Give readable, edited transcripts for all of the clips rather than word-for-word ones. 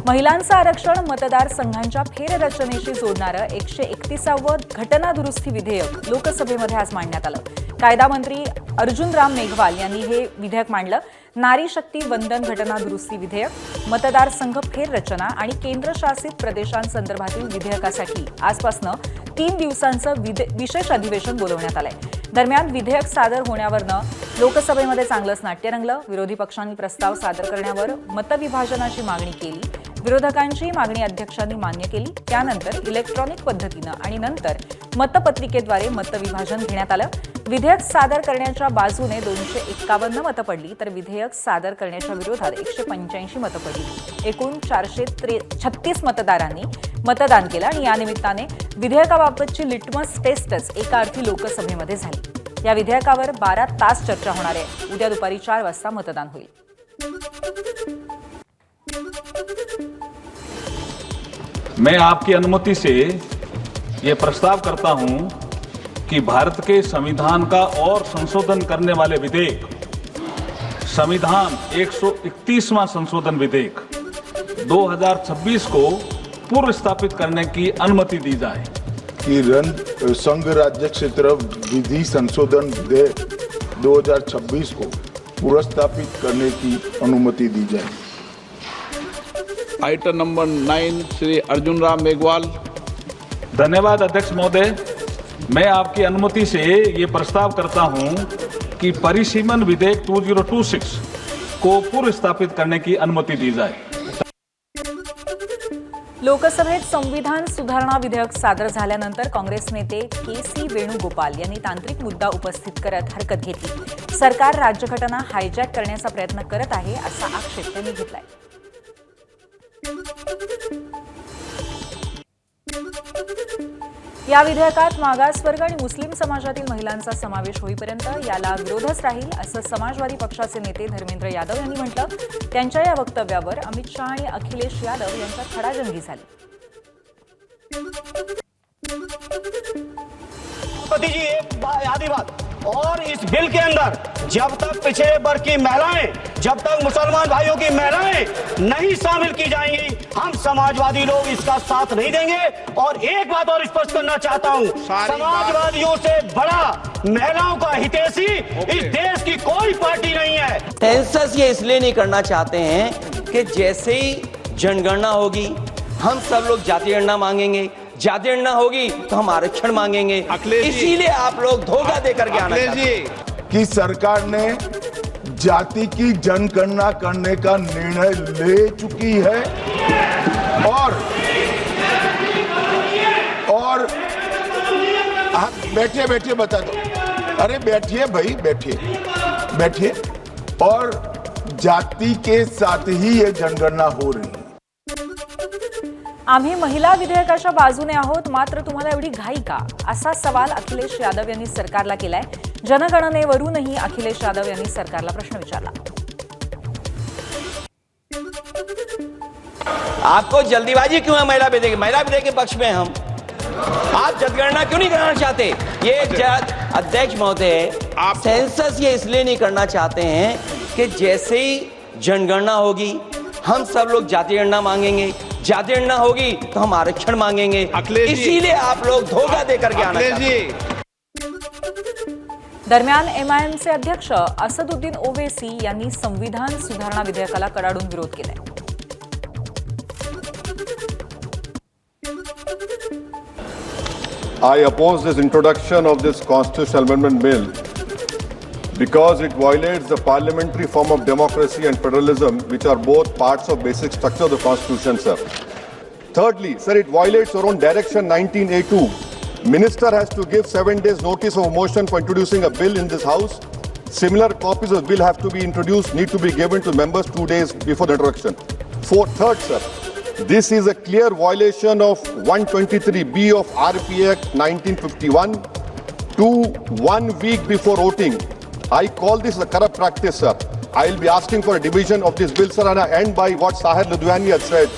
महिलांचं आरक्षण मतदारसंघांच्या फेररचनेशी जोडणारं 131वं घटना दुरुस्ती विधेयक लोकसभेमध्ये आज मांडण्यात आलं। कायदा मंत्री अर्जुनराम मेघवाल यांनी हे विधेयक मांडलं। नारी शक्ती वंदन घटना दुरुस्ती विधेयक, मतदारसंघ फेररचना आणि केंद्रशासित प्रदेशांसंदर्भातील विधेयकासाठी आजपासून 3 दिवसांचं विशेष अधिवेशन बोलवण्यात आलंय। दरम्यान विधेयक सादर होण्यावरनं लोकसभेमध्ये चांगलंच नाट्य रंगलं। विरोधी पक्षांनी प्रस्ताव सादर करण्यावर मतविभाजनाची मागणी केली। विरोधकांची मागणी अध्यक्षांनी मान्य केली। त्यानंतर इलेक्ट्रॉनिक पद्धतीनं आणि नंतर मतपत्रिकेद्वारे मतविभाजन घेण्यात आलं। विधेयक सादर करण्याच्या बाजूने 251 मतं पडली, तर विधेयक सादर करण्याच्या विरोधात 185 मतं पडली। एकूण 436 मतदारांनी मतदान केलं आणि या निमित्ताने विधेयकाबाबतची लिटमस टेस्टच एका अर्थी लोकसभेमध्ये झाली। या विधेयकावर 12 तास चर्चा होणार आहे। उद्या दुपारी 4 वाजता मतदान होईल। मैं आपकी अनुमति से ये प्रस्ताव करता हूं कि भारत के संविधान का और संशोधन करने वाले विधेयक, संविधान 131वां संशोधन विधेयक 2026 को पूर्व स्थापित करने की अनुमति दी जाए। कि संघ राज्य क्षेत्र विधि संशोधन विधेयक 2026 को पूर्व स्थापित करने की अनुमति दी जाए। Item number 9 Shri Arjunram Meghwal. धन्यवाद अध्यक्ष महोदय। मैं आपकी अनुमति से ये प्रस्ताव करता हूं कि परिसीमन विधेयक 2026 को पूर्व स्थापित करने की अनुमति दी जाए। लोकसभेत संविधान सुधारणा विधेयक सादर झाल्यानंतर काँग्रेस नेते के.सी. वेणुगोपाल यांनी तांत्रिक मुद्दा उपस्थित करत हरकत घेतली। सरकार राज्यघटना हायजॅक करण्याचा प्रयत्न करत आहे असा आक्षेप त्यांनी घेतलाय। या विधेयकात मागासवर्ग आणि मुस्लिम समाजातील महिलांचा समावेश होईपर्यंत याला विरोधच राहील असं समाजवादी पक्षाचे नेते धर्मेंद्र यादव यांनी म्हटलं। त्यांच्या या वक्तव्यावर अमित शाह आणि अखिलेश यादव यांच्यात खडाजंगी झाली। आधी बात और इस बिल के अंदर जब तक पिछड़े वर्ग की महिलाएं, जब तक मुसलमान भाइयों की महिलाएं नहीं शामिल की जाएंगी, हम समाजवादी लोग इसका साथ नहीं देंगे। और एक बात और स्पष्ट करना चाहता हूं, समाजवादियों से बड़ा महिलाओं का हितैषी इस देश की कोई पार्टी नहीं है। सेंसस ये इसलिए नहीं करना चाहते हैं कि जैसे ही जनगणना होगी हम सब लोग जातीय गणना मांगेंगे, जाति गणना होगी तो हम आरक्षण मांगेंगे। इसीलिए आप लोग धोखा देकर के आना चाहते हैं कि सरकार ने जाति की जनगणना करने का निर्णय ले चुकी है और आप बैठिए बैठिए बता दो। अरे बैठिए भाई, बैठिए। और जाति के साथ ही ये जनगणना हो रही है। आम्ही महिला विधेयकाच्या बाजूने आहोत, मात्र तुम्हाला एवढी घाई का, असा सवाल अखिलेश यादव यांनी सरकारला केलाय। जनगणनेवरूनही अखिलेश यादव यांनी सरकारला प्रश्न विचारला। आपको जल्दीबाजी क्यों है महिला विधेयक के पक्ष में हम? आप जनगणना क्यों नहीं कराना चाहते? ये अध्यक्ष महोदय, आप सेंसस ये इसलिए नहीं करना चाहते हैं कि जैसे ही जनगणना होगी हम सब लोग जातीय गणना मांगेंगे, जाति गणना होगी तो हम आरक्षण मांगेंगे। इसीलिए आप लोग धोखा देकर के आना चाहते हैं। दरम्यान एमआयएमचे अध्यक्ष असदुद्दीन ओवैसी यांनी संविधान सुधारणा विधेयकाला कडाडून विरोध केलाय। I oppose this introduction of this constitutional amendment bill because it violates the parliamentary form of democracy and federalism, which are both parts of basic structure of the Constitution, sir. Thirdly, sir, it violates our own Direction 19A2. Minister has to give 7 days notice of a motion for introducing a bill in this House. Similar copies of the bill have to be introduced, need to be given to members 2 days before the introduction. Third, sir, this is a clear violation of 123B of RP Act 1951 to 1 week before voting. I call this a corrupt practice, sir. I will be asking for a division of this bill, sir, and I end by what Sahir Ludhiani has said.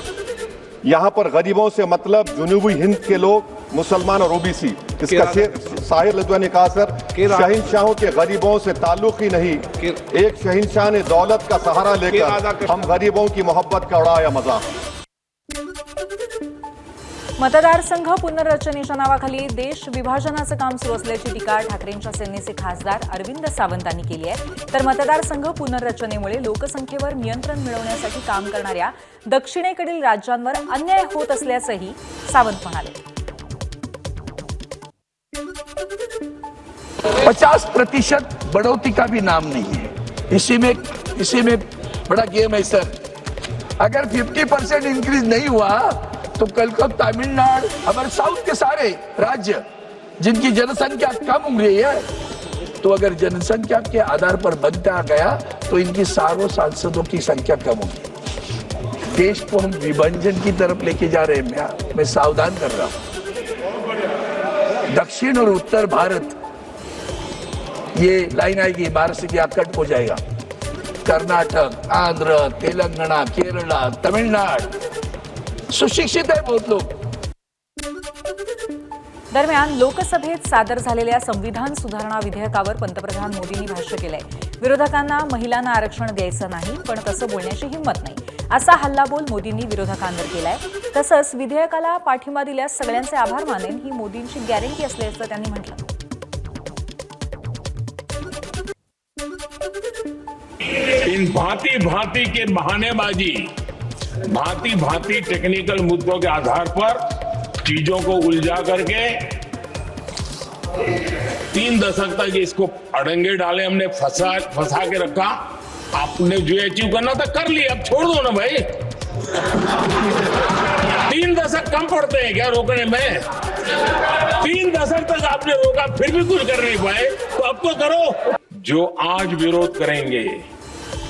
यहाँ पर गरीबों से मतलब जुनूबी हिंद के लोग, मुसलमान और OBC. इसका साहिर लुधियानी ने कहा sir, शहंशाहों के गरीबों से ताल्लुक ही नहीं, एक शहंशाह ने दौलत का सहारा लेकर हम गरीबों की मोहब्बत का उड़ाया मजाक। मतदारसंघ पुनर्रचनेच्या नावाखाली देश विभाजनाचं काम सुरू असल्याची टीका ठाकरेंच्या सेनेचे खासदार अरविंद सावंतांनी केली आहे. तर मतदारसंघ पुनर्रचनेमुळे लोकसंख्येवर नियंत्रण मिळवण्यासाठी काम करणाऱ्या दक्षिणेकडील राज्यांवर अन्याय होत असल्याचंही सावंत म्हणाले. 50% बढ़ोतरी का भी नाम नहीं है. इसी में बड़ा गेम है सर. अगर 50% इंक्रीज नहीं हुआ तो कल को तमिलनाडु, हमारे साउथ के सारे राज्य जिनकी जनसंख्या कम हो रही है, तो अगर जनसंख्या के आधार पर बनता गया तो इनकी सारों सांसदों की संख्या कम होगी. देश को हम विभाजन की तरफ लेके जा रहे हैं. मैं सावधान कर रहा हूं. दक्षिण और उत्तर भारत ये लाइन आएगी, महाराष्ट्र की कट हो जाएगा. कर्नाटक, आंध्र, तेलंगाना, केरला, तमिलनाडु सुशिक्षित आहे बहुत लोक. दरम्यान लोकसभेत सादर झालेल्या संविधान सुधारणा विधेयकावर पंतप्रधान मोदींनी भाष्य केलंय. विरोधकांना महिलांना आरक्षण द्यायचं नाही, पण तसं बोलण्याची हिंमत नाही, असा हल्लाबोल मोदींनी विरोधकांवर केलाय. तसंच विधेयकाला पाठिंबा दिल्यास सगळ्यांचे आभार मानेन, ही मोदींची गॅरंटी असल्याचं त्यांनी म्हटलं. इन भांति भांति के बहानेबाजी, भांति भांति टेक्निकल मुद्दों के आधार पर चीजों को उलझा करके 3 दशक तक इसको अड़ंगे डाले, हमने फंसा के रखा. आपने जो अचीव करना था कर लिया, अब छोड़ दो ना भाई. 3 दशक कम पड़ते हैं क्या रोकने में? 3 दशक तक आपने रोका, फिर भी कुछ कर नहीं पाए, तो अब तो करो. जो आज विरोध करेंगे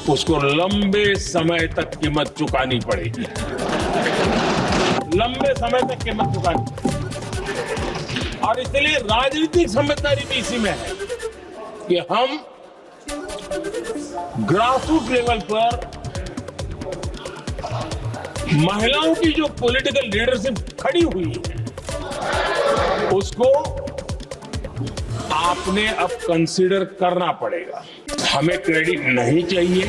उसको लंबे समय तक कीमत चुकानी पड़ेगी. लंबे समय तक कीमत चुकानी. और इसलिए राजनीतिक समझदारी भी इसी में है कि हम ग्रासरूट लेवल पर महिलाओं की जो पॉलिटिकल लीडरशिप खड़ी हुई है उसको आपने अब कंसीडर करना पड़ेगा. हमें क्रेडिट नहीं चाहिए.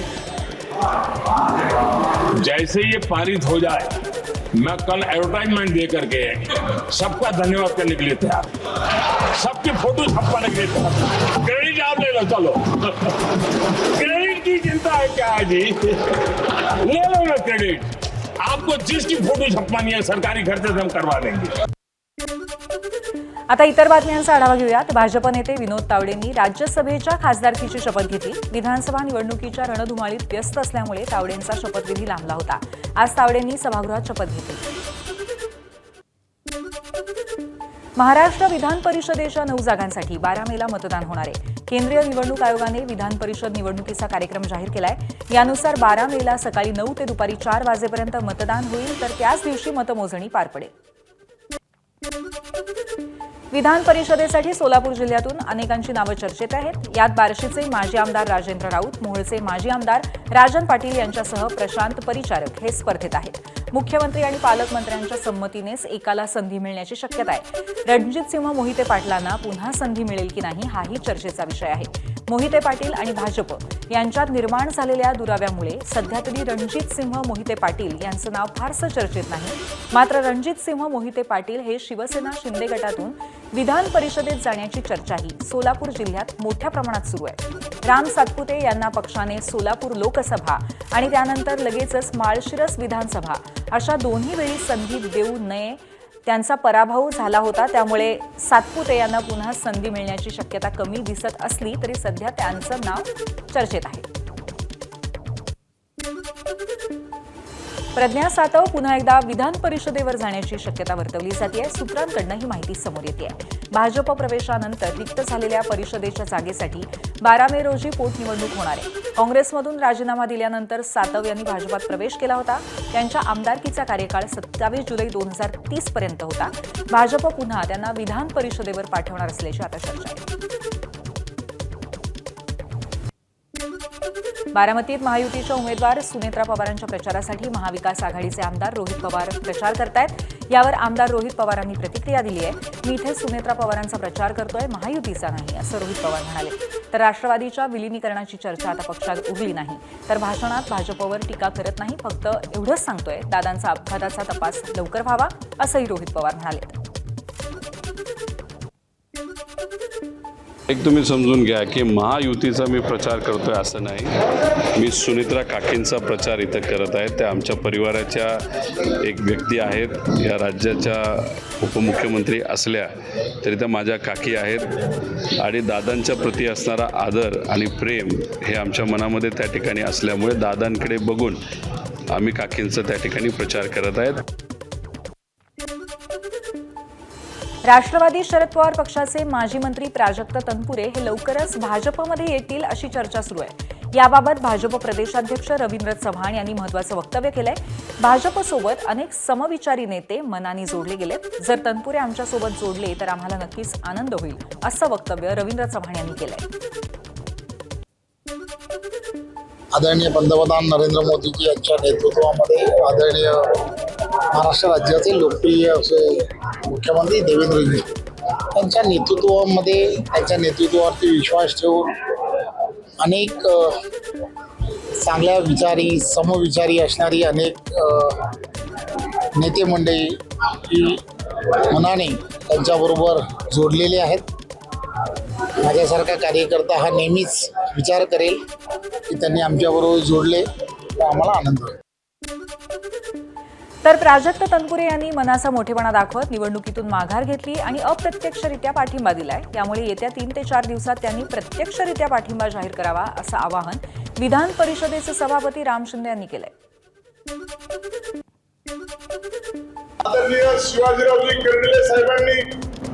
जैसे ये पारित हो जाए मैं कल एडवर्टाइजमेंट दे करके सबका धन्यवाद करने के लिए तैयार, सबकी फोटो छपवाने के लिए तैयार. क्रेडिट आप ले लो, चलो. क्रेडिट की चिंता है क्या जी? ले लो ना क्रेडिट. आपको जिसकी फोटो छपवानी है सरकारी खर्च से हम करवा देंगे. आता इतर बातम्यांचा आढावा घेऊयात. भाजप नेते विनोद तावडेंनी राज्यसभेच्या खासदारकीची शपथ घेतली. विधानसभा निवडणुकीच्या रणधुमाळीत व्यस्त असल्यामुळे तावडेंचा शपथविधी लांबला होता. आज तावडेंनी सभागृहात शपथ घेतली. महाराष्ट्र विधान परिषदेच्या 9 जागांसाठी 12 मेला मतदान होणार आहे. केंद्रीय निवडणूक आयोगाने विधान परिषद निवडणुकीचा कार्यक्रम जाहीर केलाय. यानुसार 12 मेला सकाळी 9 ते दुपारी 4 वाजेपर्यंत मतदान होईल, तर त्याच दिवशी मतमोजणी पार पडेल. विधान परिषदेसाठी सोलापूर जिल्ह्यातून अनेकांची नावं चर्चेत आहेत. यात बार्शीचे माजी आमदार राजेंद्र राऊत, मोहोळचे माजी आमदार राजन पाटील यांच्यासह प्रशांत परिचारक हे स्पर्धेत आहेत. मुख्यमंत्री आणि पालकमंत्र्यांच्या संमतीनेच एकाला संधी मिळण्याची शक्यता आहे. रणजितसिंह मोहिते पाटलांना पुन्हा संधी मिळेल की नाही हाही चर्चेचा विषय आहे. मोहिते पाटील आणि भाजप यांच्यात निर्माण झालेल्या दुराव्यामुळे सध्या तरी रणजितसिंह मोहिते पाटील यांचं नाव फारसं चर्चेत नाही. मात्र रणजितसिंह मोहिते पाटील हे शिवसेना शिंदे गटातून विधान परिषदेत जाण्याची चर्चाही सोलापूर जिल्ह्यात मोठ्या प्रमाणात सुरू आहे. राम सातपुते यांना पक्षाने सोलापूर लोकसभा आणि त्यानंतर लगेचच माळशिरस विधानसभा अशा दोन्ही वेळी संधी देऊ नये, त्यांचा पराभव झाला होता. त्यामुळे सातपुते यांना पुन्हा संधी मिळण्याची शक्यता कमी दिसत असली तरी सध्या त्यांचं नाव चर्चेत आहे. प्रज्ञा सातव पुन्हा एकदा विधान परिषदेवर जाण्याची शक्यता वर्तवली जाते. सूत्रांकडून ही माहिती समोर येते. भाजप प्रवेशानंतर रिक्त झालेल्या परिषदेच्या जागेसाठी 12 मे रोजी पोटनिवडणूक होणार आहे. काँग्रेसमधून राजीनामा दिल्यानंतर सातव यांनी भाजपात प्रवेश केला होता. त्यांच्या आमदारकीचा कार्यकाळ 27 जुलै 2030 पर्यंत होता. भाजप पुन्हा त्यांना विधान परिषदेवर पाठवणार असल्याची आता चर्चा आहे. बारामतीत महायुतीच्या उमेदवार सुनेत्रा पवारांच्या प्रचारासाठी महाविकास आघाडीचे आमदार रोहित पवार प्रचार करतायत। यावर आमदार रोहित पवारांनी प्रतिक्रिया दिली आहे। मी इथे सुनेत्रा पवारांचा प्रचार करतोय, महायुतीचा नाही, असं रोहित पवार म्हणाले। तर राष्ट्रवादीच्या विलिनीकरणाची चर्चा आता पक्षात उघडली नाही, तर भाषणात भाजपवर टीका करत नाही, फक्त एवढंच सांगतोय दादांचा अपघाताचा तपास लवकर व्हावा, असंही रोहित पवार म्हणाले। एक तुम्ही समजून घ्या की महायुतीचा मी प्रचार करतोय असं नाही, मी सुनेत्रा काकींचा प्रचार इथं करत आहे। त्या आमच्या परिवाराच्या एक व्यक्ती आहेत, या राज्याच्या उपमुख्यमंत्री असल्या तरी त्या माझ्या काकी आहेत आणि दादांच्या प्रती असणारा आदर आणि प्रेम हे आमच्या मनामध्ये त्या ठिकाणी असल्यामुळे दादांकडे बघून आम्ही काकींचा त्या ठिकाणी प्रचार करत आहेत। राष्ट्रवादी शरद पवार पक्षाचे माजी मंत्री प्राजक्त तनपुरे हे लवकरच भाजपमध्ये येतील अशी चर्चा सुरू आहे। याबाबत भाजप प्रदेशाध्यक्ष रवींद्र चव्हाण यांनी महत्त्वाचं वक्तव्य केलंय। भाजपसोबत अनेक समविचारी नेते मनाने जोडले गेलेत, जर तनपुरे आमच्यासोबत जोडले तर आम्हाला नक्कीच आनंद होईल, असं वक्तव्य रवींद्र चव्हाण यांनी केलंय। आदरणीय पंतप्रधान नरेंद्र मोदीजी यांच्या नेतृत्वामध्ये आदरणीय महाराष्ट्र राज्याचे लोकप्रिय असे मुख्यमंत्री देवेंद्रजी यांच्या नेतृत्वावरती विश्वास ठेवून अनेक चांगल्या विचारी समविचारी असणारी अनेक नेते मंडळी ही मनाने त्यांच्याबरोबर जोडलेले आहेत। माझ्यासारखा कार्यकर्ता हा नेहमीच विचार करेल की त्यांनी आमच्याबरोबर जोडले तर आम्हाला आनंद होईल। तर प्राजक्त तनपुरे यांनी मनाचा मोठेपणा दाखवत निवडणुकीतून माघार घेतली आणि अप्रत्यक्षरित्या पाठिंबा दिलाय। त्यामुळे येत्या 3 ते 4 दिवसात त्यांनी प्रत्यक्षरित्या पाठिंबा जाहीर करावा, असं आवाहन विधान परिषदेचे सभापती राम शिंदे यांनी केलंय। आदरणीय शिवाजीरावजी कर्डिले साहेबांनी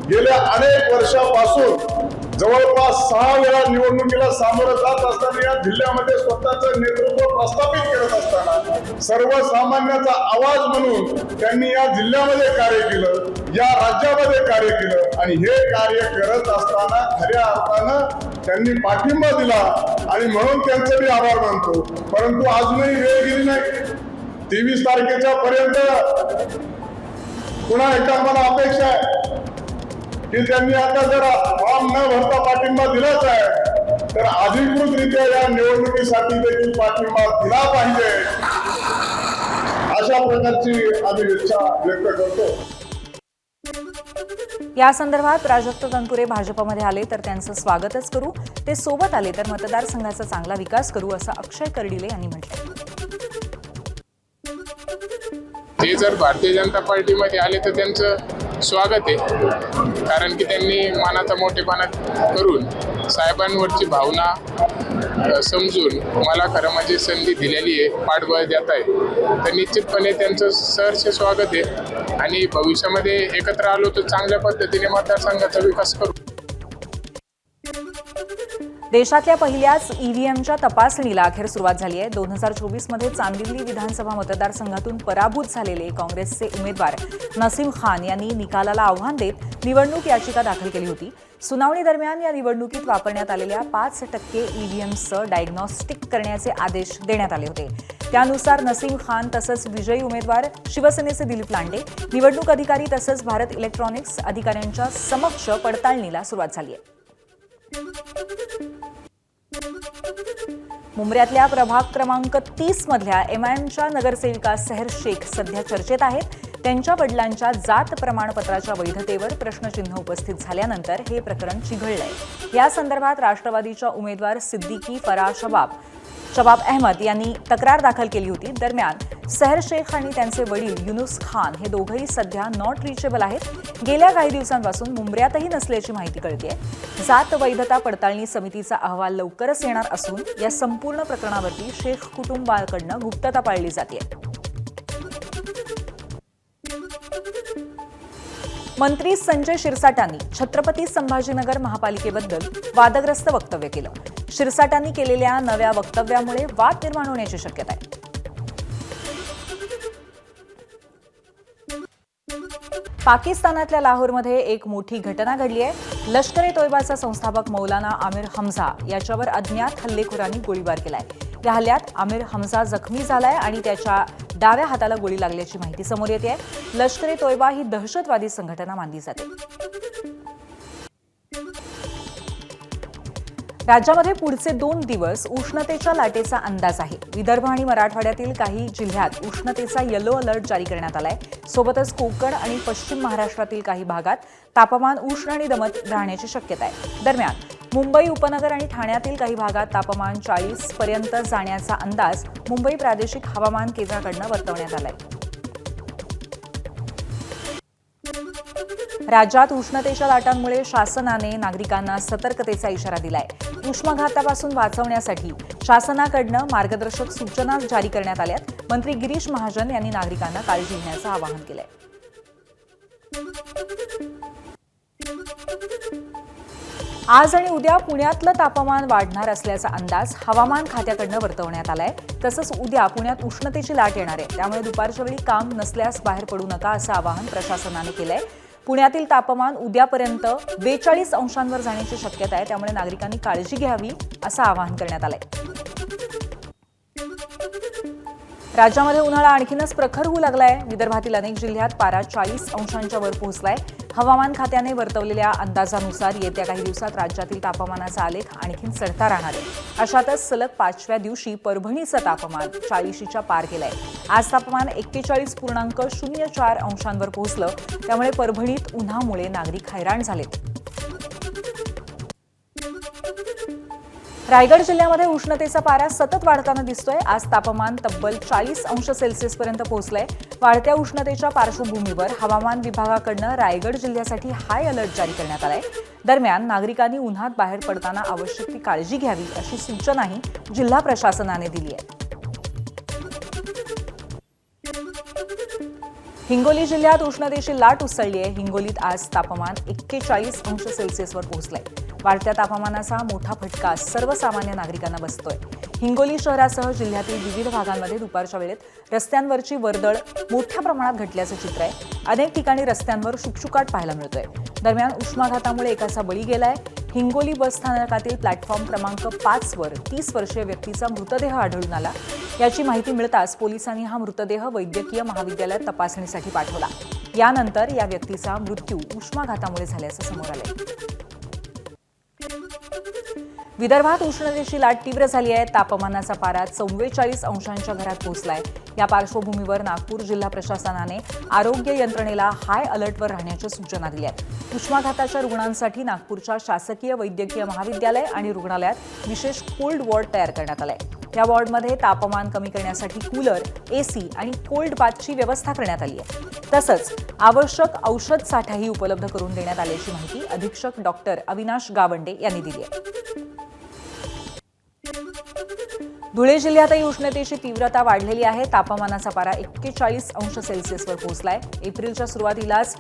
गेल्या अनेक वर्षापासून जवळपास 6 वेळा निवडणुकीला सामोरं जात असताना या जिल्ह्यामध्ये स्वतःचं नेतृत्व प्रस्थापित करत असताना सर्वसामान्याचा आवाज म्हणून त्यांनी या जिल्ह्यामध्ये कार्य केलं, या राज्यामध्ये कार्य केलं आणि हे कार्य करत असताना खऱ्या अर्थानं त्यांनी पाठिंबा दिला आणि म्हणून त्यांचे मी आभार मानतो। परंतु अजूनही वेळ गेली नाही, 23 तारखेच्या पर्यंत पुन्हा एकदा मला अपेक्षा आहे की त्यांनी आता जर फॉर्म न भरता पाठिंबा दिलाच आहे तर अधिकृतरित्या या निवडणुकीसाठी देखील पाठिंबा दिला पाहिजे, अशा प्रकारची आम्ही इच्छा व्यक्त करतो। या संदर्भात प्राजक्त तनपुरे भाजपमध्ये आले तर त्यांचं स्वागतच करू, ते सोबत आले तर मतदारसंघाचा चांगला विकास करू, असं अक्षय कर्डिले यांनी म्हटलंय। ते जर भारतीय जनता पार्टीमध्ये आले तर त्यांचं स्वागत आहे, कारण की त्यांनी मनाचा मोठेपणा करून साहेबांवरची भावना समजून मला खरं म्हणजे संधी दिलेली आहे, पाठबळ देत आहे, तर निश्चितपणे त्यांचं सहर्ष स्वागत आहे आणि भविष्यामध्ये एकत्र आलो तर चांगल्या पद्धतीने मतदारसंघाचा विकास करू। देशातल्या पहिल्याच ईव्हीएमच्या तपासणीला अखेर सुरुवात झाली आहे। 2024 मध्ये चांदिवली विधानसभा मतदारसंघातून पराभूत झालेले काँग्रेसचे उमेदवार नसीम खान यांनी निकालाला आव्हान देत निवडणूक याचिका दाखल केली होती। सुनावणी दरम्यान या निवडणुकीत वापरण्यात आलेल्या 5% ईव्हीएमचं डायग्नॉस्टिक करण्याचे आदेश देण्यात आले होते। त्यानुसार नसीम खान तसंच विजयी उमेदवार शिवसेनेचे दिलीप लांडे, निवडणूक अधिकारी तसंच भारत इलेक्ट्रॉनिक्स अधिकाऱ्यांच्या समक्ष पडताळणीला सुरुवात झाली आहे। मुंब्र्यातल्या प्रभाग क्रमांक 30 मधल्या एमआयएमच्या नगरसेविका सेहर शेख सध्या चर्चेत आहेत। त्यांच्या वडिलांच्या जात प्रमाणपत्राच्या वैधतेवर प्रश्नचिन्ह उपस्थित झाल्यानंतर हे प्रकरण चिघळलंय। या संदर्भात राष्ट्रवादीच्या उमेदवार सिद्दीकी फराह शबाब अहमद यांनी तक्रार दाखल केली होती। दरम्यान सेहर शेख आणि त्यांचे वडील युनुस खान हे दोघंही सध्या नॉट रिचेबल आहेत। गेल्या काही दिवसांपासून मुंब्र्यातही नसल्याची माहिती कळतेय। जात वैधता पडताळणी समितीचा अहवाल लवकरच येणार असून या संपूर्ण प्रकरणावरती शेख कुटुंबाकडनं गुप्तता पाळली जाते। मंत्री संजय शिरसाटांनी छत्रपती संभाजीनगर महापालिकेबद्दल वादग्रस्त वक्तव्य केलं। शिरसाटांनी केलेल्या नव्या वक्तव्यामुळे वाद निर्माण होण्याची शक्यता आहे। पाकिस्तानातल्या लाहोरमध्ये एक मोठी घटना घडली आहे। लष्कर ए तोयबाचा संस्थापक मौलाना आमिर हमजा याच्यावर अज्ञात हल्लेखोरांनी गोळीबार केलाय। या हल्ल्यात आमिर हमजा जखमी झालाय आणि त्याच्या डाव्या हाताला गोळी लागल्याची माहिती समोर येते. लष्कर-ए तोयबा ही दहशतवादी संघटना मानली जाते. राज्यामध्ये पुढचे 2 दिवस उष्णतेच्या लाटेचा अंदाज आहे. विदर्भ आणि मराठवाड्यातील काही जिल्ह्यात उष्णतेचा येलो अलर्ट जारी करण्यात आलाय. सोबतच कोकण आणि पश्चिम महाराष्ट्रातील काही भागात तापमान उष्ण आणि दमट राहण्याची शक्यता आहे. दरम्यान मुंबई उपनगर आणि ठाण्यातील काही भागात तापमान 40 पर्यंत जाण्याचा अंदाज मुंबई प्रादेशिक हवामान केंद्राकडून वर्तवण्यात आलाय. राज्यात उष्णतेच्या लाटांमुळे शासनाने नागरिकांना सतर्कतेचा इशारा दिलाय. उष्माघातापासून वाचवण्यासाठी शासनाकडून मार्गदर्शक सूचना जारी करण्यात आल्यात. मंत्री गिरीश महाजन यांनी नागरिकांना काळजी घेण्याचं आवाहन केलंय. आज आणि उद्या पुण्यातलं तापमान वाढणार असल्याचा अंदाज हवामान खात्याकडून वर्तवण्यात आलाय. तसंच उद्या पुण्यात उष्णतेची लाट येणार आहे. त्यामुळे दुपारच्या वेळी काम नसल्यास बाहेर पडू नका असं आवाहन प्रशासनाने केलंय. पुण्यातील तापमान उद्यापर्यंत 42 अंशांवर जाण्याची शक्यता आहे. त्यामुळे नागरिकांनी काळजी घ्यावी असं आवाहन करण्यात आलंय. राज्यामध्ये उन्हाळा आणखीनच प्रखर होऊ लागलाय. विदर्भातील अनेक जिल्ह्यात पारा 40 अंशांच्या वर पोहोचलाय. हवामान खात्याने वर्तवलेल्या अंदाजानुसार येत्या काही दिवसात राज्यातील तापमानाचा आलेख आणखीन चढता राहणार आहे. अशातच सलग 5व्या दिवशी परभणीचं तापमान 40च्या पार गेलंय. आज तापमान 41.04 अंशांवर पोहोचलं. त्यामुळे परभणीत उन्हामुळे नागरिक हैराण झालेत. रायगड जिल्ह्यामध्ये उष्णतेचा पारा सतत वाढताना दिसतोय. आज तापमान तब्बल 40 अंश सेल्सिअसपर्यंत पोहोचलंय. वाढत्या उष्णतेच्या पार्श्वभूमीवर हवामान विभागाकडून रायगड जिल्ह्यासाठी हाय अलर्ट जारी करण्यात आलाय. दरम्यान नागरिकांनी उन्हात बाहेर पडताना आवश्यक ती काळजी घ्यावी अशी सूचनाही जिल्हा प्रशासनाने दिली आहे. हिंगोली जिल्ह्यात उष्णतेची लाट उसळली आहे. हिंगोलीत आज तापमान 41 अंश सेल्सिअसवर पोहोचलंय. वाढत्या तापमानाचा मोठा फटका सर्वसामान्य नागरिकांना बसतोय. हिंगोली शहरासह जिल्ह्यातील विविध भागांमध्ये दुपारच्या वेळेत रस्त्यांवरची वर्दळ मोठ्या प्रमाणात घटल्याचं चित्र आहे. अनेक ठिकाणी रस्त्यांवर शुकशुकाट पाहायला मिळतोय. दरम्यान उष्माघातामुळे एकाचा बळी गेलाय. हिंगोली बस स्थानकातील प्लॅटफॉर्म क्रमांक 5 वर 30 वर्षीय व्यक्तीचा मृतदेह आढळून आला. याची माहिती मिळताच पोलिसांनी हा मृतदेह वैद्यकीय महाविद्यालयात तपासणीसाठी पाठवला. यानंतर या व्यक्तीचा मृत्यू उष्माघातामुळे झाल्याचं समोर आलंय. विदर्भात उष्णतेची लाट तीव्र झाली आहे. तापमानाचा पारा 44 अंशांच्या घरात पोहोचलाय. या पार्श्वभूमीवर नागपूर जिल्हा प्रशासनाने आरोग्य यंत्रणेला हाय अलर्टवर राहण्याच्या सूचना दिल्या आहेत. उष्माघाताच्या रुग्णांसाठी नागपूरच्या शासकीय वैद्यकीय महाविद्यालय आणि रुग्णालयात विशेष कोल्ड वॉर्ड तयार करण्यात आलाय. या वॉर्डमध्ये तापमान कमी करण्यासाठी कूलर, एसी आणि कोल्ड बाथची व्यवस्था करण्यात आली आहे. तसंच आवश्यक औषध साठाही उपलब्ध करून देण्यात आल्याची माहिती अधीक्षक डॉक्टर अविनाश गावंडे यांनी दिली आहे. धुळे जिल्ह्यातही उष्णतेची तीव्रता वाढलेली आहे. तापमानाचा पारा 41 अंश सेल्सिअसवर पोहोचलाय. एप्रिलच्या सुरुवातीलाच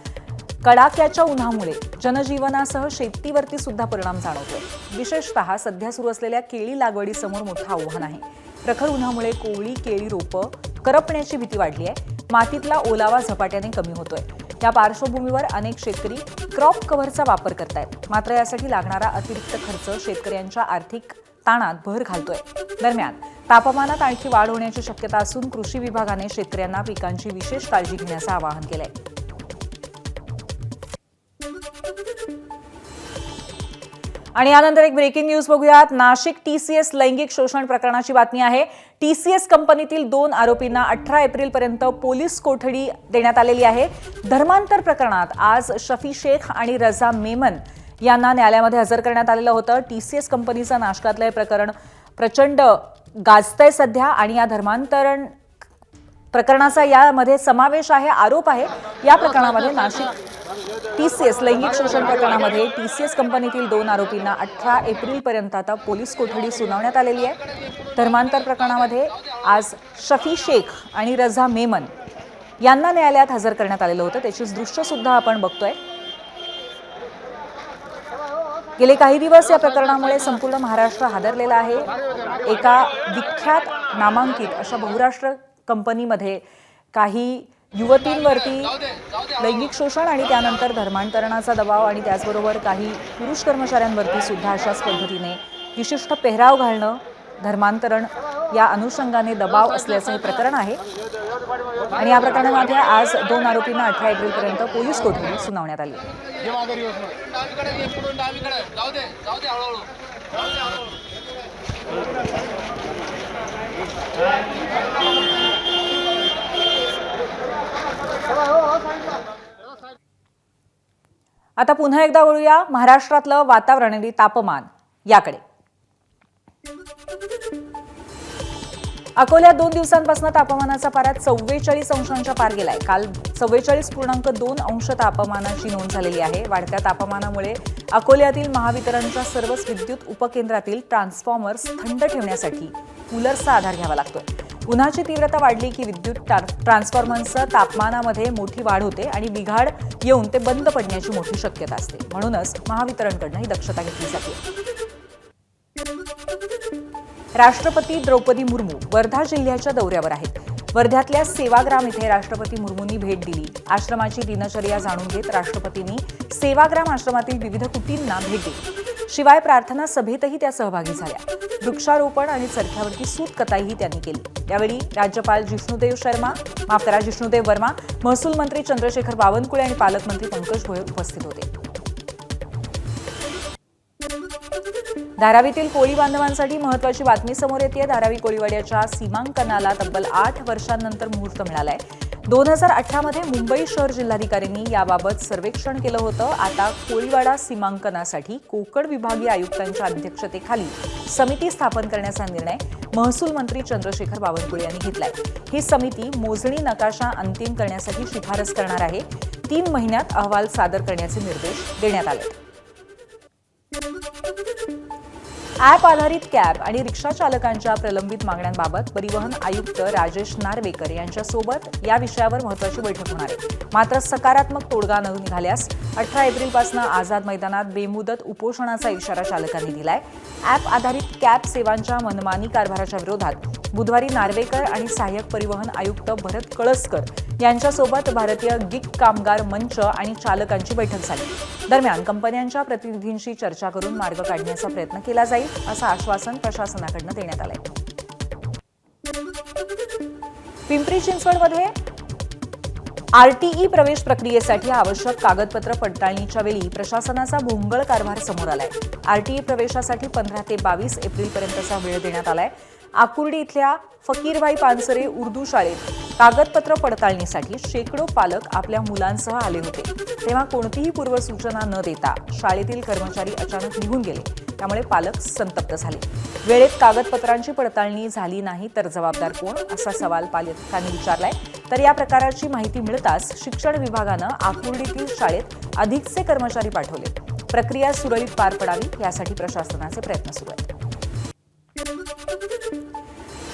कडाक्याच्या उन्हामुळे जनजीवनासह शेतीवरती सुद्धा परिणाम जाणवतोय. विशेषतः सध्या सुरू असलेल्या केळी लागवडीसमोर मोठं आव्हान आहे. प्रखर उन्हामुळे कोवळी केळी रोपं करपण्याची भीती वाढली आहे. मातीतला ओलावा झपाट्याने कमी होतोय. या पार्श्वभूमीवर अनेक शेतकरी क्रॉप कव्हरचा वापर करतायत. मात्र यासाठी लागणारा अतिरिक्त खर्च शेतकऱ्यांच्या आर्थिक ताणात भर घालतोय. दरम्यान तापमानात आणखी वाढ होण्याची शक्यता असून कृषी विभागाने शेतकऱ्यांना पिकांची विशेष काळजी घेण्याचं आवाहन केलंय. आणि यानंतर एक ब्रेकिंग न्यूज बघूयात. नाशिक टीसीएस लैंगिक शोषण प्रकरणाची बातमी आहे. टीसीएस कंपनीतील 2 आरोपींना 18 एप्रिलपर्यंत पोलीस कोठडी देण्यात आलेली आहे. धर्मांतर प्रकरणात आज शफी शेख आणि रजा मेमन यांना न्यायालयामध्ये हजर करण्यात आलेलं होतं. टीसीएस कंपनीचं नाशकातलं हे प्रकरण प्रचंड गाजतंय सध्या आणि या धर्मांतरण प्रकरणाचा यामध्ये समावेश आहे, आरोप आहे. या प्रकरणामध्ये नाशिक टीसीएस लैंगिक शोषण प्रकरणामध्ये टीसीएस कंपनीतील 2 आरोपींना 18 एप्रिलपर्यंत आता पोलीस कोठडी सुनावण्यात आलेली आहे. धर्मांतर प्रकरणामध्ये आज शफी शेख आणि रजा मेमन यांना न्यायालयात हजर करण्यात आलेलं होतं. त्याची दृश्य सुद्धा आपण बघतोय. गेले काही दिवस या प्रकरणामुळे संपूर्ण महाराष्ट्र हादरलेला आहे. एका विख्यात नामांकित अशा बहुराष्ट्र कंपनीमध्ये काही युवतींवरती लैंगिक शोषण आणि त्यानंतर धर्मांतरणाचा दबाव आणि त्याचबरोबर काही पुरुष कर्मचाऱ्यांवरती सुद्धा अशाच पद्धतीने विशिष्ट पेहराव घालणं, धर्मांतरण या अनुषंगाने दबाव असल्याचं हे प्रकरण आहे आणि या प्रकरणामध्ये आज 2 आरोपींना 18 एप्रिलपर्यंत पोलीस कोठडीत सुनावण्यात आली. आता पुन्हा एकदा वळूया महाराष्ट्रातलं वातावरण आणि तापमान याकडे. अकोल्यात 2 दिवसांपासून तापमानाचा पारा 44 अंशांच्या पार गेलाय. काल 44.2 अंश तापमानाची नोंद झालेली आहे. वाढत्या तापमानामुळे अकोल्यातील महावितरणच्या सर्वच विद्युत उपकेंद्रातील ट्रान्सफॉर्मर्स थंड ठेवण्यासाठी कूलर्सचा आधार घ्यावा लागतोय. उन्हाची तीव्रता वाढली की विद्युत ट्रान्सफॉर्मर्सच्या तापमानामध्ये मोठी वाढ होते आणि बिघाड येऊन ते बंद पडण्याची मोठी शक्यता असते. म्हणूनच महावितरणकडून ही दक्षता घेतली जाते. राष्ट्रपती द्रौपदी मुर्मू वर्धा जिल्ह्याच्या दौऱ्यावर आहेत. वर्ध्यातल्या सेवाग्राम इथे राष्ट्रपती मुर्मूंनी भेट दिली. आश्रमाची दिनचर्या जाणून घेत राष्ट्रपतींनी सेवाग्राम आश्रमातील विविध कुटींना भेट दिली. शिवाय प्रार्थना सभेतही त्या सहभागी झाल्या. वृक्षारोपण आणि चरख्यावरती सूतकताईही त्यांनी केली. यावेळी राज्यपाल जिष्णुदेव वर्मा, महसूल मंत्री चंद्रशेखर बावनकुळे आणि पालकमंत्री पंकज भोयर उपस्थित होते. धारावीतील कोळी बांधवांसाठी महत्त्वाची बातमी समोर येते. धारावी कोळीवाड्याच्या सीमांकनाला तब्बल 8 वर्षांनंतर मुहूर्त मिळालाय. 2018 मध्ये मुंबई शहर जिल्हाधिकाऱ्यांनी याबाबत सर्वेक्षण केलं होतं. आता कोळीवाडा सीमांकनासाठी कोकण विभागीय आयुक्तांच्या अध्यक्षतेखाली समिती स्थापन करण्याचा निर्णय महसूल मंत्री चंद्रशेखर बावनकुळे यांनी घेतलाय. ही समिती मोजणी नकाशा अंतिम करण्यासाठी शिफारस करणार आहे. 3 महिन्यात अहवाल सादर करण्याचे निर्देश देण्यात आले. ॲप आधारित कॅब आणि रिक्षा चालकांच्या प्रलंबित मागण्यांबाबत परिवहन आयुक्त राजेश नार्वेकर यांच्यासोबत या विषयावर महत्त्वाची बैठक होणार आहे. मात्र सकारात्मक तोडगा न निघाल्यास 18 एप्रिलपासून आझाद मैदानात बेमुदत उपोषणाचा इशारा चालकांनी दिलाय. ॲप आधारित कॅब सेवांच्या मनमानी कारभाराच्या विरोधात बुधवारी नार्वेकर आणि सहाय्यक परिवहन आयुक्त भरत कळसकर यांच्यासोबत भारतीय गिग कामगार मंच आणि चालकांची बैठक झाली. दरम्यान कंपन्यांच्या प्रतिनिधींशी चर्चा करून मार्ग काढण्याचा प्रयत्न केला जाईल असं आश्वासन प्रशासनाकडून देण्यात आलंय. पिंपरी चिंचवडमध्ये आरटीई प्रवेश प्रक्रियेसाठी आवश्यक कागदपत्र पडताळणीच्या वेळी प्रशासनाचा भोंगळ कारभार समोर आलाय. आरटीई प्रवेशासाठी 15 ते 22 एप्रिलपर्यंतचा वेळ देण्यात आलाय. आकुर्डी इथल्या फकीरभाई पानसरे उर्दू शाळेत कागदपत्र पडताळणीसाठी शेकडो पालक आपल्या मुलांसह आले होते. तेव्हा कोणतीही पूर्वसूचना न देता शाळेतील कर्मचारी अचानक निघून गेले. त्यामुळे पालक संतप्त झाले. वेळेत कागदपत्रांची पडताळणी झाली नाही तर जबाबदार कोण असा सवाल पालकांनी विचारलाय. तर या प्रकाराची माहिती मिळताच शिक्षण विभागानं आकुर्डीतील शाळेत अधिकचे कर्मचारी पाठवले. प्रक्रिया सुरळीत पार पडावी यासाठी प्रशासनाचे प्रयत्न सुरू आहेत.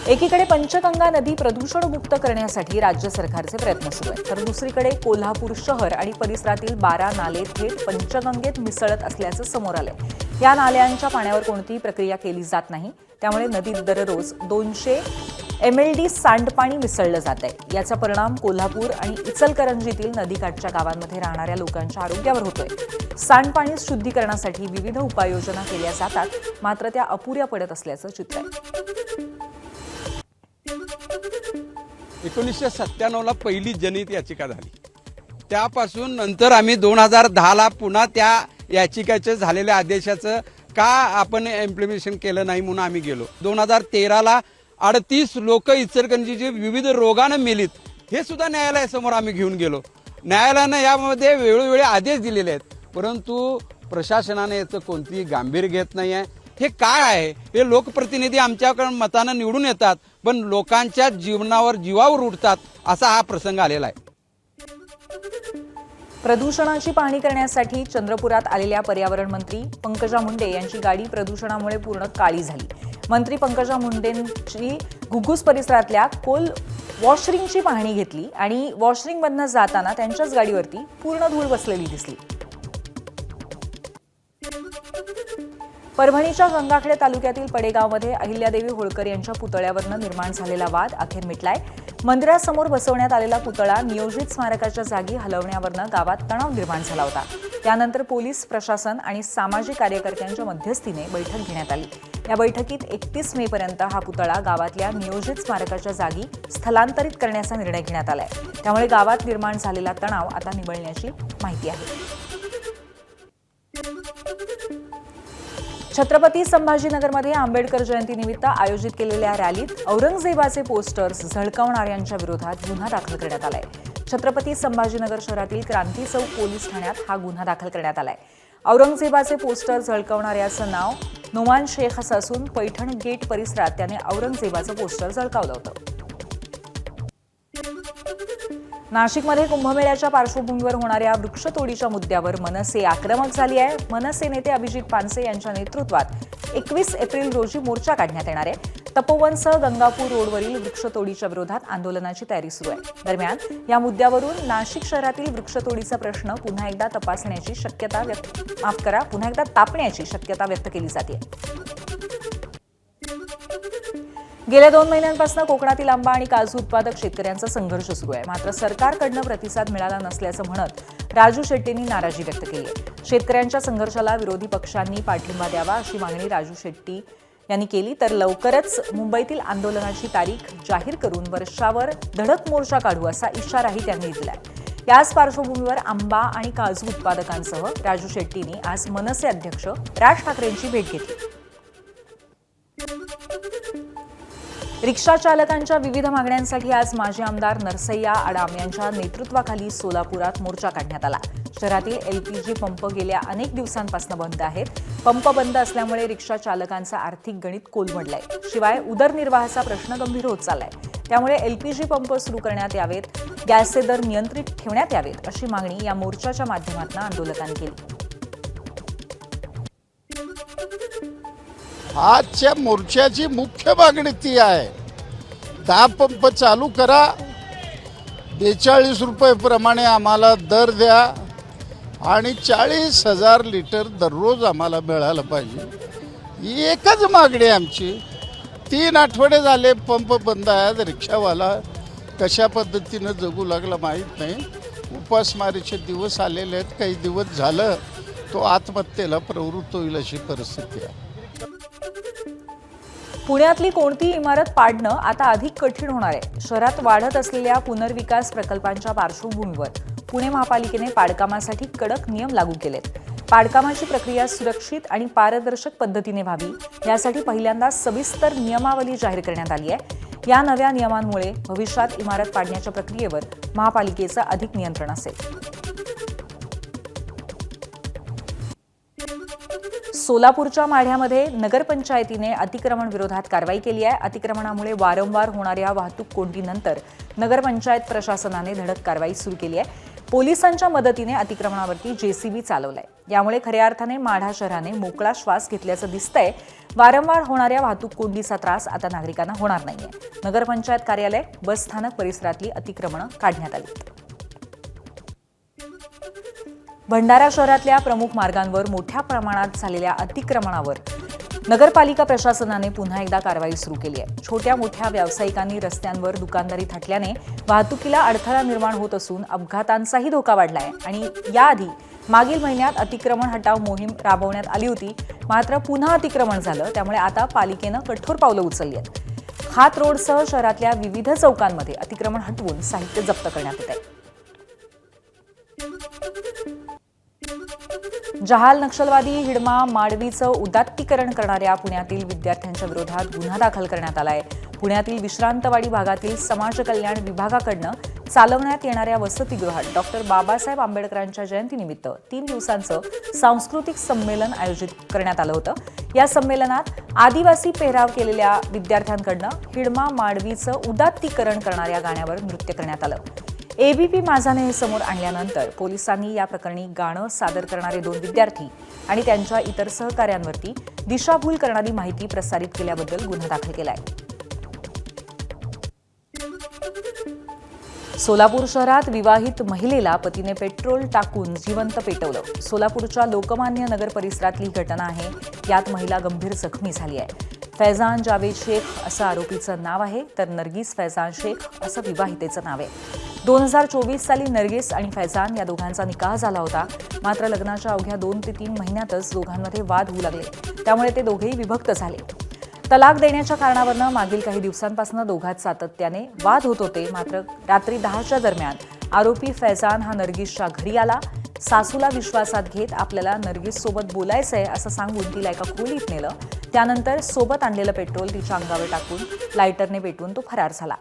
एकीकडे पंचगंगा नदी प्रदूषणमुक्त करण्यासाठी राज्य सरकारचे प्रयत्न सुरू आहेत, तर दुसरीकडे कोल्हापूर शहर आणि परिसरातील 12 नाले थेट पंचगंगेत मिसळत असल्याचं समोर आलंय. या नाल्यांच्या पाण्यावर कोणतीही प्रक्रिया केली जात नाही. त्यामुळे नदीत दररोज 200 MLD सांडपाणी मिसळलं जात आहे. याचा परिणाम कोल्हापूर आणि इचलकरंजीतील नदीकाठच्या गावांमध्ये राहणाऱ्या लोकांच्या आरोग्यावर होतोय. सांडपाणी शुद्धीकरणासाठी विविध उपाययोजना केल्या जातात, मात्र त्या अपुऱ्या पडत असल्याचं चित्र आहे. 1997ला पहिली जनहित याचिका झाली. त्यापासून नंतर आम्ही 2010ला पुन्हा त्या याचिकेचं झालेल्या आदेशाचं का आपण इम्प्लिमेंटेशन केलं नाही म्हणून आम्ही गेलो. 2013ला 38 लोक इचलकरंजीचे विविध रोगानं मेलीत, हे सुद्धा न्यायालयासमोर आम्ही घेऊन गेलो. न्यायालयानं यामध्ये वेळोवेळी आदेश दिलेले आहेत, परंतु प्रशासनाने याचं कोणतीही गांभीर्य घेत नाही आहे. हे काय आहे? हे लोकप्रतिनिधी आमच्याकडे मतानं निवडून येतात, पण लोकांच्या जीवावर उठतात, असा हा प्रसंग आलेला आहे. प्रदूषणाची पाहणी करण्यासाठी चंद्रपुरात आलेल्या पर्यावरण मंत्री पंकजा मुंडे यांची गाडी प्रदूषणामुळे पूर्ण काळी झाली. मंत्री पंकजा मुंडेंची घुग्गुस परिसरातल्या कोल वॉशरिंगची पाहणी घेतली आणि वॉशरिंगमधनं जाताना त्यांच्याच गाडीवरती पूर्ण धूळ बसलेली दिसली. परभणीच्या गंगाखेड तालुक्यातील पडेगावमध्ये अहिल्यादेवी होळकर यांच्या पुतळ्यावरनं निर्माण झालेला वाद अखेर मिटलाय. मंदिरासमोर बसवण्यात आलेला पुतळा नियोजित स्मारकाच्या जागी हलवण्यावरनं गावात तणाव निर्माण झाला होता. त्यानंतर पोलीस प्रशासन आणि सामाजिक कार्यकर्त्यांच्या मध्यस्थीने बैठक घेण्यात आली. या बैठकीत 31 मे पर्यंत हा पुतळा गावातल्या नियोजित स्मारकाच्या जागी स्थलांतरित करण्याचा निर्णय घेण्यात आलाय. त्यामुळे गावात निर्माण झालेला तणाव आता निवळण्याची माहिती आहे. छत्रपती संभाजीनगरमध्ये आंबेडकर जयंतीनिमित्त आयोजित केलेल्या रॅलीत औरंगजेबाचे पोस्टर्स झळकावणाऱ्यांच्या विरोधात गुन्हा दाखल करण्यात आलाय. छत्रपती संभाजीनगर शहरातील क्रांती चौक पोलीस ठाण्यात हा गुन्हा दाखल करण्यात आलाय. औरंगजेबाचे पोस्टर झळकावणाऱ्याचं नाव नोमान शेख असं असून पैठण गेट परिसरात त्याने औरंगजेबाचं पोस्टर झळकावलं होतं. नाशिकमध्ये कुंभमेळ्याच्या पार्श्वभूमीवर होणाऱ्या वृक्षतोडीच्या मुद्द्यावर मनसे आक्रमक झाली आहे. मनसे नेते अभिजित पानसे यांच्या नेतृत्वात 21 एप्रिल रोजी मोर्चा काढण्यात येणार आहे. तपोवनसह गंगापूर रोडवरील वृक्षतोडीच्या विरोधात आंदोलनाची तयारी सुरू आहे. दरम्यान या मुद्द्यावरून नाशिक शहरातील वृक्षतोडीचा प्रश्न पुन्हा एकदा तापण्याची शक्यता व्यक्त केली जाते. गेल्या 2 महिन्यांपासून कोकणातील आंबा आणि काजू उत्पादक शेतकऱ्यांचा संघर्ष सुरू आहे. मात्र सरकारकडनं प्रतिसाद मिळाला नसल्याचं म्हणत राजू शेट्टींनी नाराजी व्यक्त केली आहे. शेतकऱ्यांच्या संघर्षाला विरोधी पक्षांनी पाठिंबा द्यावा अशी मागणी राजू शेट्टी यांनी केली. तर लवकरच मुंबईतील आंदोलनाची तारीख जाहीर करून वर्षावर धडक मोर्चा काढू असा इशाराही त्यांनी दिलाय. याच पार्श्वभूमीवर आंबा आणि काजू उत्पादकांसह राजू शेट्टींनी आज मनसे अध्यक्ष राज ठाकरेंची भेट घेतली. रिक्षा चालकांच्या विविध मागण्यांसाठी आज माजी आमदार नरसय्या आडाम यांच्या नेतृत्वाखाली सोलापुरात मोर्चा काढण्यात आला. शहरातील एलपीजी पंप गेल्या अनेक दिवसांपासून बंद आहेत. पंप बंद असल्यामुळे रिक्षा चालकांचं आर्थिक गणित कोलमडलंय. शिवाय उदरनिर्वाहाचा प्रश्न गंभीर होत चाललाय. त्यामुळे एलपीजी पंप सुरू करण्यात यावेत, गॅसचे दर नियंत्रित ठेवण्यात यावेत अशी मागणी या मोर्चाच्या माध्यमातून आंदोलकांनी केली. आजच्या मोर्चाची मुख्य मागणी ती आहे, 10 पंप चालू करा, 42 रुपये प्रमाणे आम्हाला दर द्या आणि 40,000 लिटर दररोज आम्हाला मिळालं पाहिजे. ही एकच मागणी आहे आमची. 3 आठवडे झाले पंप बंद आहेत. रिक्षावाला कशा पद्धतीनं जगू लागला माहीत नाही. उपासमारीचे दिवस आलेले आहेत. काही दिवस झालं तो आत्महत्येला प्रवृत्त होईल अशी परिस्थिती आहे. पुण्यातली कोणतीही इमारत पाडणं आता अधिक कठीण होणार आहे. शहरात वाढत असलेल्या पुनर्विकास प्रकल्पांच्या पार्श्वभूमीवर पुणे महापालिकेने पाडकामासाठी कडक नियम लागू केलेत. पाडकामाची प्रक्रिया सुरक्षित आणि पारदर्शक पद्धतीने व्हावी यासाठी पहिल्यांदा सविस्तर नियमावली जाहीर करण्यात आली आहे. या नव्या नियमांमुळे भविष्यात इमारत पाडण्याच्या प्रक्रियेवर महापालिकेचं अधिक नियंत्रण असेल. सोलापूरच्या माढ्यामध्ये नगरपंचायतीने अतिक्रमण विरोधात कारवाई केली आहे. अतिक्रमणामुळे वारंवार होणाऱ्या वाहतूक कोंडीनंतर नगरपंचायत प्रशासनाने धडक कारवाई सुरू केली आहे. पोलिसांच्या मदतीने अतिक्रमणावरती जेसीबी चालवलाय. यामुळे खऱ्या अर्थाने माढा शहराने मोकळा श्वास घेतल्याचं दिसतंय. वारंवार होणाऱ्या वाहतूक कोंडीचा त्रास आता नागरिकांना होणार नाहीये. नगरपंचायत कार्यालय, बस स्थानक परिसरातली अतिक्रमणं काढण्यात आली. भंडारा शहरातल्या प्रमुख मार्गांवर मोठ्या प्रमाणात झालेल्या अतिक्रमणावर नगरपालिका प्रशासनाने पुन्हा एकदा कारवाई सुरू केली आहे. छोट्या मोठ्या व्यावसायिकांनी रस्त्यांवर दुकानदारी थाटल्याने वाहतुकीला अडथळा निर्माण होत असून अपघातांचाही धोका वाढला आहे. आणि याआधी मागील महिन्यात अतिक्रमण हटाव मोहीम राबवण्यात आली होती. मात्र पुन्हा अतिक्रमण झालं. त्यामुळे आता पालिकेनं कठोर पावलं उचलली आहेत. हात रोडसह शहरातल्या विविध चौकांमध्ये अतिक्रमण हटवून साहित्य जप्त करण्यात येत आहे. जहाल नक्षलवादी हिडमा माडवीचं उदात्तीकरण करणाऱ्या पुण्यातील विद्यार्थ्यांच्या विरोधात गुन्हा दाखल करण्यात आलाय. पुण्यातील विश्रांतवाडी भागातील समाज कल्याण विभागाकडनं चालवण्यात येणाऱ्या वसतिगृहात डॉक्टर बाबासाहेब आंबेडकरांच्या जयंतीनिमित्त 3 दिवसांचं सांस्कृतिक संमेलन आयोजित करण्यात आलं होतं. या संमेलनात आदिवासी पेहराव केलेल्या विद्यार्थ्यांकडनं हिडमा माडवीचं उदात्तीकरण करणाऱ्या गाण्यावर नृत्य करण्यात आलं. एबीपी माझाने हे समोर आणल्यानंतर पोलिसांनी या प्रकरणी गाणं सादर करणारे 2 विद्यार्थी आणि त्यांच्या इतर सहकाऱ्यांवरती दिशाभूल करणारी माहिती प्रसारित केल्याबद्दल गुन्हा दाखल केला आहे. सोलापूर शहरात विवाहित महिलेला पतीने पेट्रोल टाकून जिवंत पेटवलं. सोलापूरच्या लोकमान्य नगर परिसरातली घटना आहे. यात महिला गंभीर जखमी झाली आहे. फैजान जावेद शेख असं आरोपीचं नाव आहे, तर नर्गिस फैजान शेख असं विवाहितेचं नाव आहे. 2024 साली नर्गिस आणि फैजान या दोघांचा निकाह झाला होता. मात्र लग्नाच्या अवघ्या 2 ते 3 महिन्यातच दोघांमध्ये वाद होऊ लागले. त्यामुळे ते दोघेही विभक्त झाले. तलाक देण्याच्या कारणावरून मागील काही दिवसांपासून दोघांत सातत्याने वाद होत होते. मात्र रात्री 10च्या दरम्यान आरोपी फैजान हा नर्गिसच्या घरी आला. सासूला विश्वासात घेत आपल्याला नर्गिस सोबत बोलायचंय असं सांगून तिला एका खोलीत नेलं. त्यानंतर सोबत आणलेलं पेट्रोल तिच्या अंगावर टाकून लायटरने पेटवून तो फरार झाला.